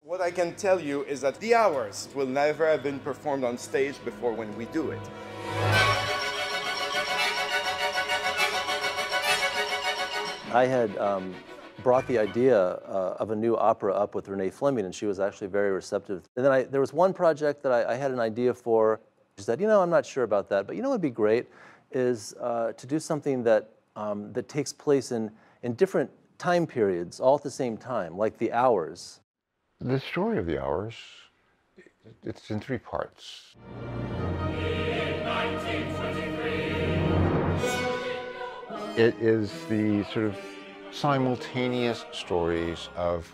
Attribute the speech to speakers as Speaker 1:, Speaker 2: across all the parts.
Speaker 1: What I can tell you is that the hours will never have been performed on stage before when we do it.
Speaker 2: I had brought the idea of a new opera up with Renee Fleming, and she was actually very receptive. And then there was one project that I had an idea for. She said, you know, I'm not sure about that, but you know what would be great is to do something that, that takes place in different time periods, all at the same time, like the hours.
Speaker 3: The story of the hours, it's in 3 parts.
Speaker 4: In 1923.
Speaker 3: It is the sort of simultaneous stories of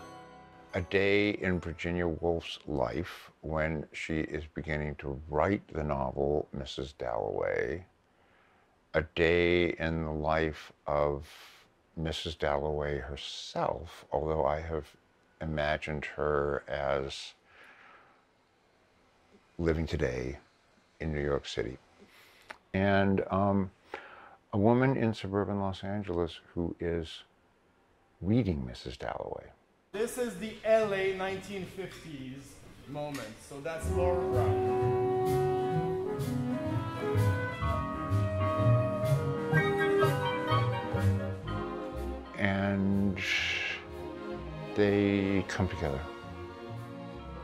Speaker 3: a day in Virginia Woolf's life when she is beginning to write the novel Mrs. Dalloway, a day in the life of Mrs. Dalloway herself, although I have imagined her as living today in New York City, and a woman in suburban Los Angeles who is reading Mrs. Dalloway.
Speaker 5: This is the LA 1950s moment, so that's Laura Brown.
Speaker 3: And they come together.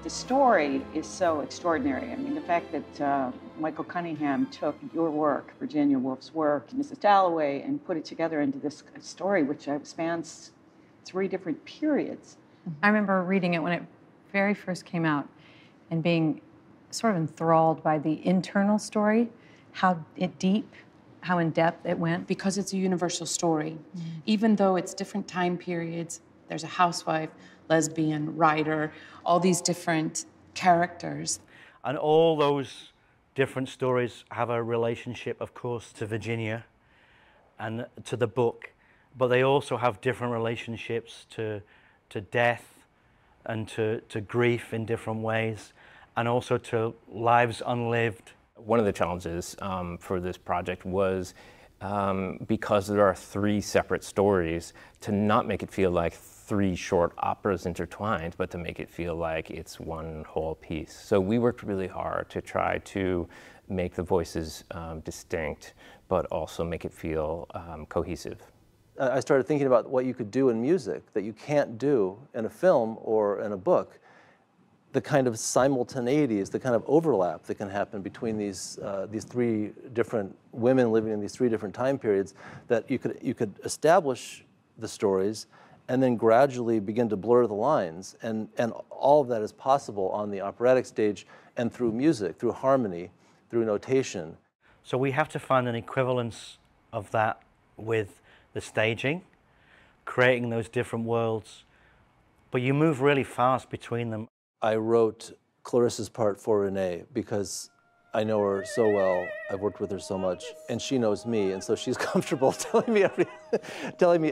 Speaker 6: The story is so extraordinary. I mean, the fact that Michael Cunningham took your work, Virginia Woolf's work, Mrs. Dalloway, and put it together into this story, which spans 3 different periods.
Speaker 7: I remember reading it when it very first came out and being sort of enthralled by the internal story, how deep, how in depth it went.
Speaker 8: Because it's a universal story. Even though it's different time periods, there's a housewife, lesbian, writer, all these different characters.
Speaker 9: And all those different stories have a relationship, of course, to Virginia and to the book, but they also have different relationships to death and to grief in different ways, and also to lives unlived.
Speaker 10: One of the challenges for this project was because there are 3 separate stories, to not make it feel like 3 short operas intertwined, but to make it feel like it's one whole piece. So we worked really hard to try to make the voices distinct, but also make it feel cohesive.
Speaker 2: I started thinking about what you could do in music that you can't do in a film or in a book. The kind of simultaneities, the kind of overlap that can happen between these 3 different women living in these 3 different time periods, that you could establish the stories and then gradually begin to blur the lines. And all of that is possible on the operatic stage and through music, through harmony, through notation.
Speaker 9: So we have to find an equivalence of that with the staging, creating those different worlds, but you move really fast between them.
Speaker 2: I wrote Clarissa's part for Renee because I know her so well, I've worked with her so much, and she knows me, and so she's comfortable telling me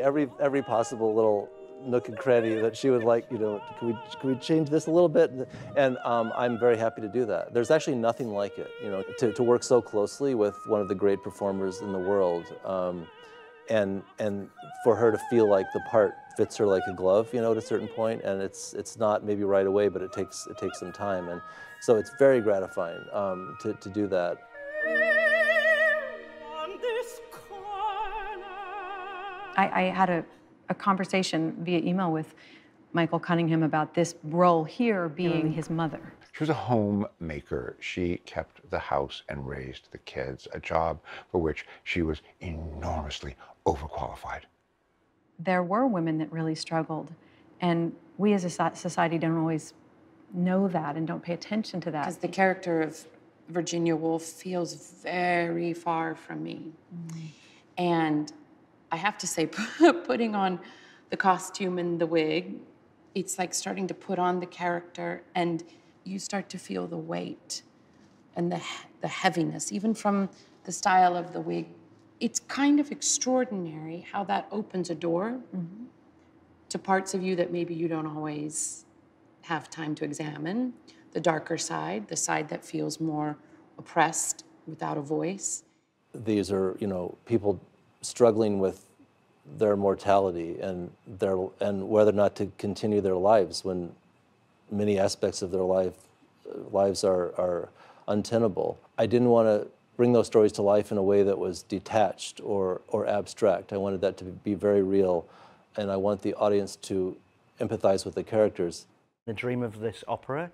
Speaker 2: every possible little nook and cranny that she would like, you know, can we change this a little bit? And I'm very happy to do that. There's actually nothing like it, you know, to work so closely with one of the great performers in the world, and for her to feel like the part fits her like a glove, you know, at a certain point, and it's not maybe right away, but it takes some time, and so it's very gratifying to do that.
Speaker 7: I had a conversation via email with Michael Cunningham about this role here being his mother.
Speaker 3: She was a homemaker. She kept the house and raised the kids, a job for which she was enormously overqualified.
Speaker 7: There were women that really struggled, and we as a society don't always know that and don't pay attention to that.
Speaker 8: Because the character of Virginia Woolf feels very far from me. And I have to say, putting on the costume and the wig, it's like starting to put on the character, and you start to feel the weight and the heaviness, even from the style of the wig. It's kind of extraordinary how that opens a door to parts of you that maybe you don't always have time to examine. The darker side, the side that feels more oppressed, without a voice.
Speaker 2: These are, you know, people struggling with their mortality and whether or not to continue their lives when many aspects of their lives are untenable. I didn't want to bring those stories to life in a way that was detached or abstract. I wanted that to be very real, and I want the audience to empathize with the characters.
Speaker 9: The dream of this opera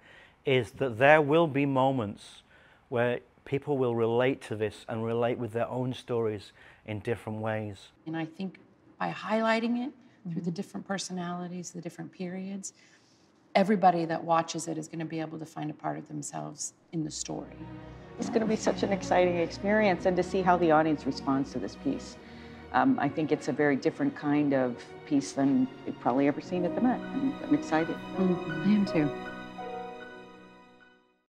Speaker 9: is that there will be moments where people will relate to this and relate with their own stories in different ways.
Speaker 8: And I think by highlighting it through the different personalities, the different periods, everybody that watches it is going to be able to find a part of themselves in the story.
Speaker 6: It's going to be such an exciting experience, and to see how the audience responds to this piece. I think it's a very different kind of piece than you've probably ever seen at the Met. I'm excited.
Speaker 7: I am too.